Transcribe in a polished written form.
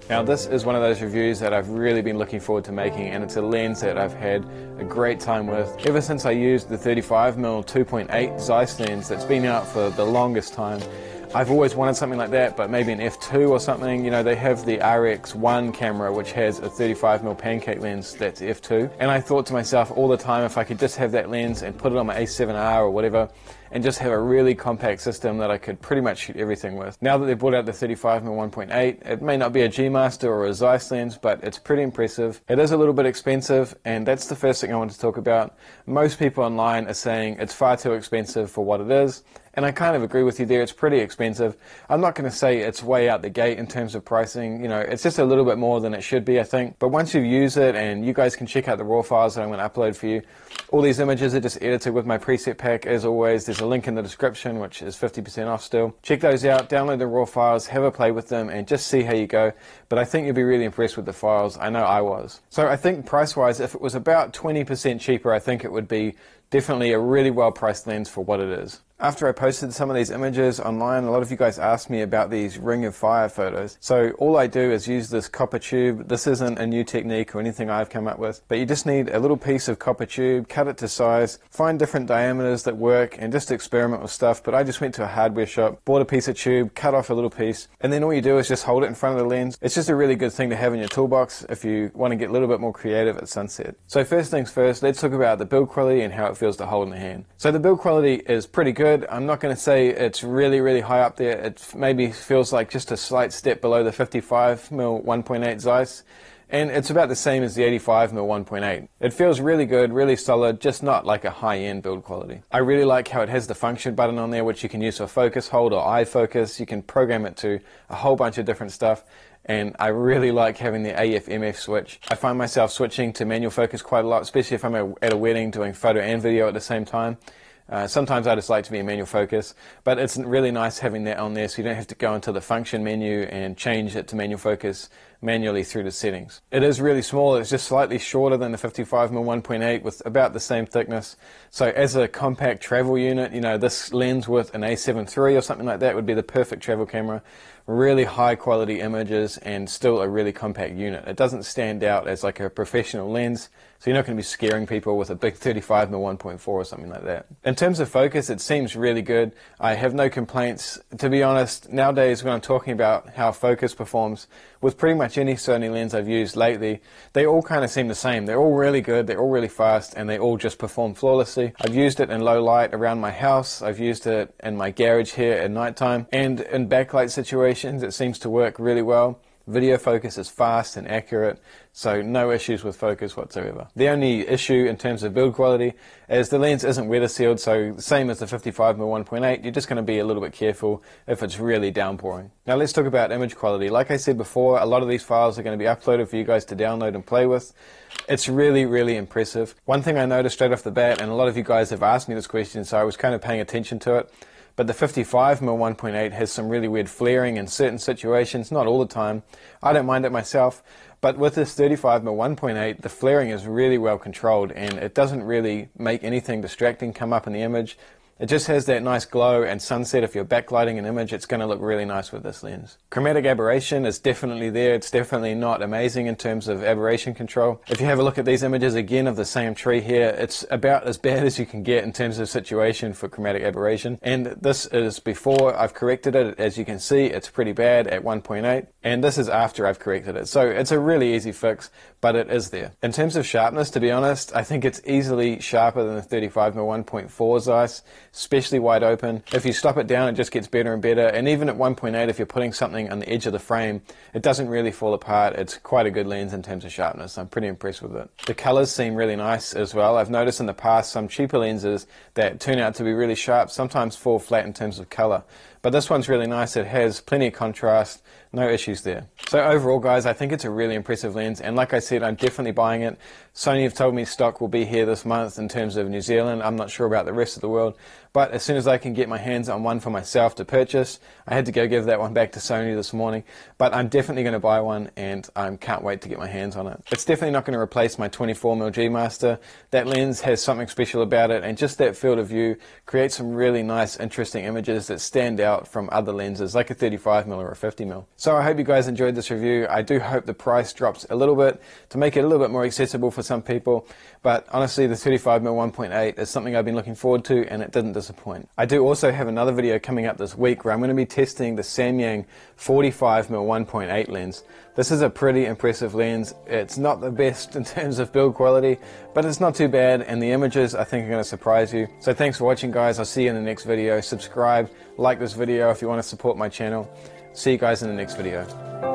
Now this is one of those reviews that I've really been looking forward to making, and it's a lens that I've had a great time with ever since I used the 35mm 2.8 Zeiss lens that's been out for the longest time. I've always wanted something like that, but maybe an f2 or something. You know, they have the RX1 camera which has a 35mm pancake lens that's f2, and I thought to myself all the time, if I could just have that lens and put it on my A7R or whatever, and just have a really compact system that I could pretty much shoot everything with. Now that they've brought out the 35mm 1.8, it may not be a G Master or a Zeiss lens, but it's pretty impressive. It is a little bit expensive, and that's the first thing I want to talk about. Most people online are saying it's far too expensive for what it is, and I kind of agree with you there. It's pretty expensive. I'm not going to say it's way out the gate in terms of pricing. You know, it's just a little bit more than it should be, I think. But once you use it, and you guys can check out the raw files that I'm going to upload for you, all these images are just edited with my preset pack. As always, there's a link in the description which is 50% off still. Check those out, download the raw files, have a play with them, and just see how you go. But I think you'll be really impressed with the files. I know I was. So I think price-wise, if it was about 20% cheaper, I think it would be definitely a really well-priced lens for what it is. After I posted some of these images online, a lot of you guys asked me about these ring of fire photos. So all I do is use this copper tube. This isn't a new technique or anything I've come up with, but you just need a little piece of copper tube, cut it to size, find different diameters that work, and just experiment with stuff. But I just went to a hardware shop, bought a piece of tube, cut off a little piece, and then all you do is just hold it in front of the lens. It's just a really good thing to have in your toolbox if you want to get a little bit more creative at sunset. So first things first, let's talk about the build quality and how it feels to hold in the hand. So the build quality is pretty good. I'm not going to say it's really high up there. It maybe feels like just a slight step below the 55mm 1.8 Zeiss, and it's about the same as the 85mm 1.8. It feels really good, really solid, just not like a high-end build quality. I really like how it has the function button on there, which you can use for focus hold or eye focus. You can program it to a whole bunch of different stuff. And I really like having the AF/MF switch. I find myself switching to manual focus quite a lot, especially if I'm at a wedding doing photo and video at the same time. Sometimes I just like to be in manual focus, but it's really nice having that on there so you don't have to go into the function menu and change it to manual focus manually through the settings. It is really small. It's just slightly shorter than the 55mm 1.8 with about the same thickness. So as a compact travel unit, you know, this lens with an A7III or something like that would be the perfect travel camera. Really high quality images and still a really compact unit. It doesn't stand out as like a professional lens, so you're not going to be scaring people with a big 35mm 1.4 or something like that. In terms of focus, it seems really good. I have no complaints. To be honest, nowadays when I'm talking about how focus performs with pretty much any Sony lens I've used lately, they all kind of seem the same. They're all really good, they're all really fast, and they all just perform flawlessly. I've used it in low light around my house, I've used it in my garage here at nighttime, and in backlight situations it seems to work really well. Video focus is fast and accurate, so no issues with focus whatsoever. The only issue in terms of build quality is the lens isn't weather sealed, so the same as the 55mm 1.8, you're just going to be a little bit careful if it's really downpouring. Now let's talk about image quality. Like I said before, a lot of these files are going to be uploaded for you guys to download and play with. It's really impressive. One thing I noticed straight off the bat, and a lot of you guys have asked me this question, so I was kind of paying attention to it, but the 55mm 1.8 has some really weird flaring in certain situations, not all the time. I don't mind it myself, but with this 35mm 1.8, the flaring is really well controlled and it doesn't really make anything distracting come up in the image. It just has that nice glow and sunset. If you're backlighting an image, it's going to look really nice with this lens. Chromatic aberration is definitely there. It's definitely not amazing in terms of aberration control. If you have a look at these images again of the same tree here, it's about as bad as you can get in terms of situation for chromatic aberration. And this is before I've corrected it. As you can see, it's pretty bad at 1.8. And this is after I've corrected it. So it's a really easy fix, but it is there. In terms of sharpness, to be honest, I think it's easily sharper than the 35mm 1.4 Zeiss, especially wide open. If you stop it down, it just gets better and better. And even at 1.8, if you're putting something on the edge of the frame, it doesn't really fall apart. It's quite a good lens in terms of sharpness. I'm pretty impressed with it. The colors seem really nice as well. I've noticed in the past some cheaper lenses that turn out to be really sharp sometimes fall flat in terms of color. But this one's really nice. It has plenty of contrast, no issues there. So overall, guys, I think it's a really impressive lens, and like I said, I'm definitely buying it. Sony have told me stock will be here this month in terms of New Zealand. I'm not sure about the rest of the world, but as soon as I can get my hands on one for myself to purchase, I had to go give that one back to Sony this morning, but I'm definitely going to buy one, and I can't wait to get my hands on it. It's definitely not going to replace my 24mm G Master. That lens has something special about it, and just that field of view creates some really nice, interesting images that stand out out from other lenses like a 35mm or a 50mm. So I hope you guys enjoyed this review. I do hope the price drops a little bit to make it a little bit more accessible for some people, but honestly the 35mm 1.8 is something I've been looking forward to, and it didn't disappoint. I do also have another video coming up this week where I'm going to be testing the Samyang 45mm 1.8 lens. This is a pretty impressive lens. It's not the best in terms of build quality, but it's not too bad, and the images I think are going to surprise you. So thanks for watching, guys. I'll see you in the next video. Subscribe, like this video if you want to support my channel. See you guys in the next video.